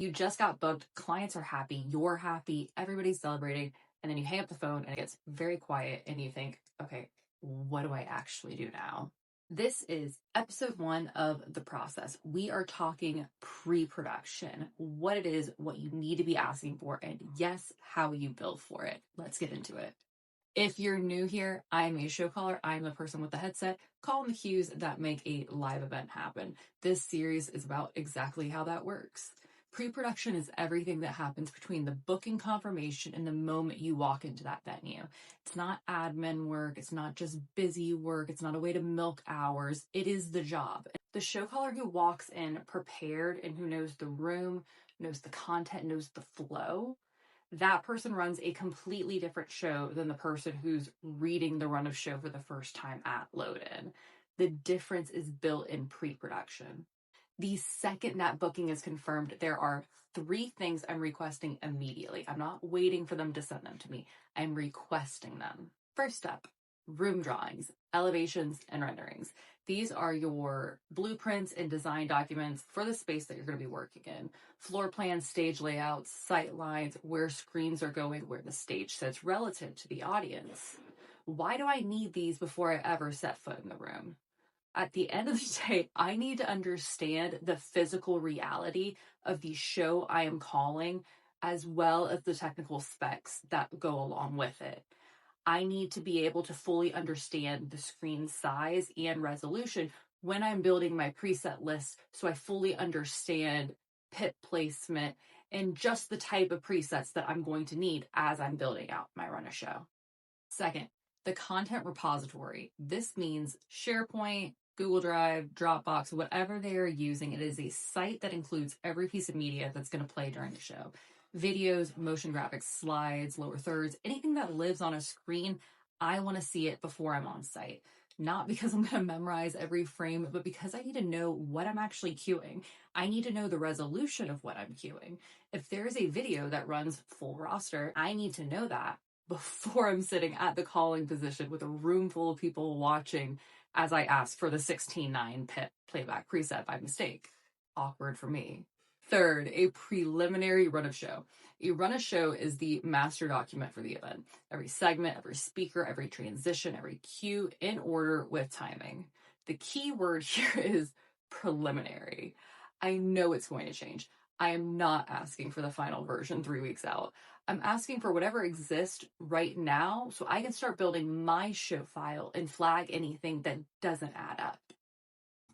You just got booked, clients are happy, you're happy, everybody's celebrating, and then you hang up the phone and it gets very quiet and you think, okay, what do I actually do now? This is episode 1 of the process. We are talking pre-production, what it is, what you need to be asking for, and yes, how you build for it. Let's get into it. If you're new here, I'm a show caller. I'm the person with the headset, calling the cues that make a live event happen. This series is about exactly how that works. Pre-production is everything that happens between the booking confirmation and the moment you walk into that venue. It's not admin work. It's not just busy work. It's not a way to milk hours. It is the job. The show caller who walks in prepared and who knows the room, knows the content, knows the flow, that person runs a completely different show than the person who's reading the run of show for the first time at load-in. The difference is built in pre-production. The second that booking is confirmed, there are 3 things I'm requesting immediately. I'm not waiting for them to send them to me. I'm requesting them. First step, room drawings, elevations, and renderings. These are your blueprints and design documents for the space that you're going to be working in. Floor plans, stage layouts, sight lines, where screens are going, where the stage sits relative to the audience. Why do I need these before I ever set foot in the room? At the end of the day, I need to understand the physical reality of the show I am calling, as well as the technical specs that go along with it. I need to be able to fully understand the screen size and resolution when I'm building my preset list, so I fully understand pit placement and just the type of presets that I'm going to need as I'm building out my run of show. Second, the content repository. This means SharePoint, Google Drive, Dropbox, whatever they are using. It is a site that includes every piece of media that's going to play during the show. Videos, motion graphics, slides, lower thirds, anything that lives on a screen, I want to see it before I'm on site. Not because I'm going to memorize every frame, but because I need to know what I'm actually cueing. I need to know the resolution of what I'm cueing. If there's a video that runs full roster, I need to know that before I'm sitting at the calling position with a room full of people watching as I ask for the 16:9 pit playback preset by mistake. Awkward for me. Third, a preliminary run of show. A run of show is the master document for the event. Every segment, every speaker, every transition, every cue in order with timing. The key word here is preliminary. I know it's going to change. I am not asking for the final version 3 weeks out. I'm asking for whatever exists right now so I can start building my show file and flag anything that doesn't add up.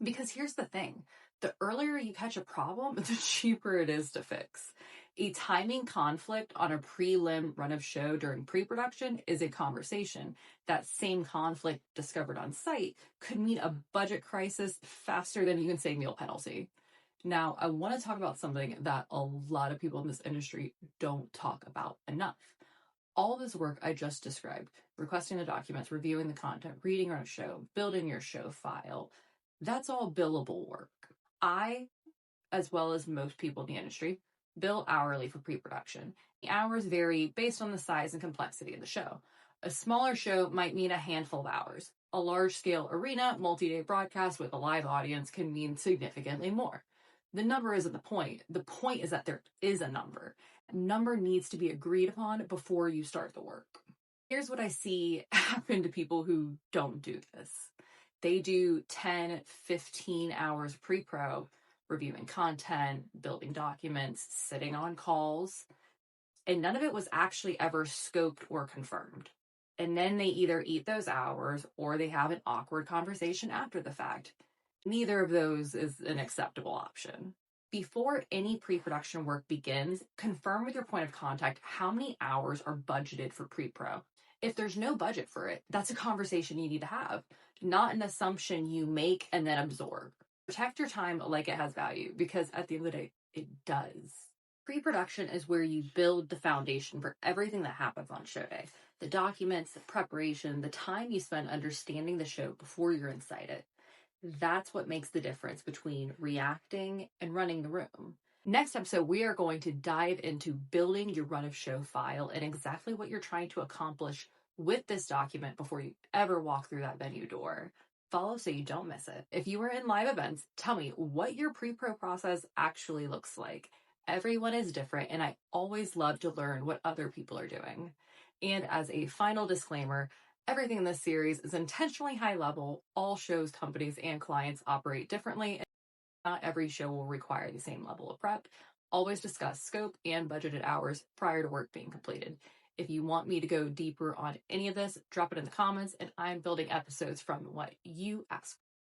Because here's the thing, the earlier you catch a problem, the cheaper it is to fix. A timing conflict on a prelim run of show during pre-production is a conversation. That same conflict discovered on site could mean a budget crisis faster than you can say meal penalty. Now, I want to talk about something that a lot of people in this industry don't talk about enough. All this work I just described, requesting the documents, reviewing the content, reading our show, building your show file, that's all billable work. I, as well as most people in the industry, bill hourly for pre-production. The hours vary based on the size and complexity of the show. A smaller show might mean a handful of hours. A large-scale arena, multi-day broadcast with a live audience can mean significantly more. The number isn't the point. The point is that there is a number. A number needs to be agreed upon before you start the work. Here's what I see happen to people who don't do this. They do 10, 15 hours pre-pro, reviewing content, building documents, sitting on calls, and none of it was actually ever scoped or confirmed. And then they either eat those hours or they have an awkward conversation after the fact. Neither of those is an acceptable option. Before any pre-production work begins, confirm with your point of contact how many hours are budgeted for pre-pro. If there's no budget for it, that's a conversation you need to have, not an assumption you make and then absorb. Protect your time like it has value, because at the end of the day, it does. Pre-production is where you build the foundation for everything that happens on show day. The documents, the preparation, the time you spend understanding the show before you're inside it. That's what makes the difference between reacting and running the room. Next episode, we are going to dive into building your run of show file and exactly what you're trying to accomplish with this document before you ever walk through that venue door. Follow so you don't miss it. If you are in live events, tell me what your pre-pro process actually looks like. Everyone is different, and I always love to learn what other people are doing. And as a final disclaimer, everything in this series is intentionally high level. All shows, companies, and clients operate differently, and not every show will require the same level of prep. Always discuss scope and budgeted hours prior to work being completed. If you want me to go deeper on any of this, drop it in the comments, and I'm building episodes from what you ask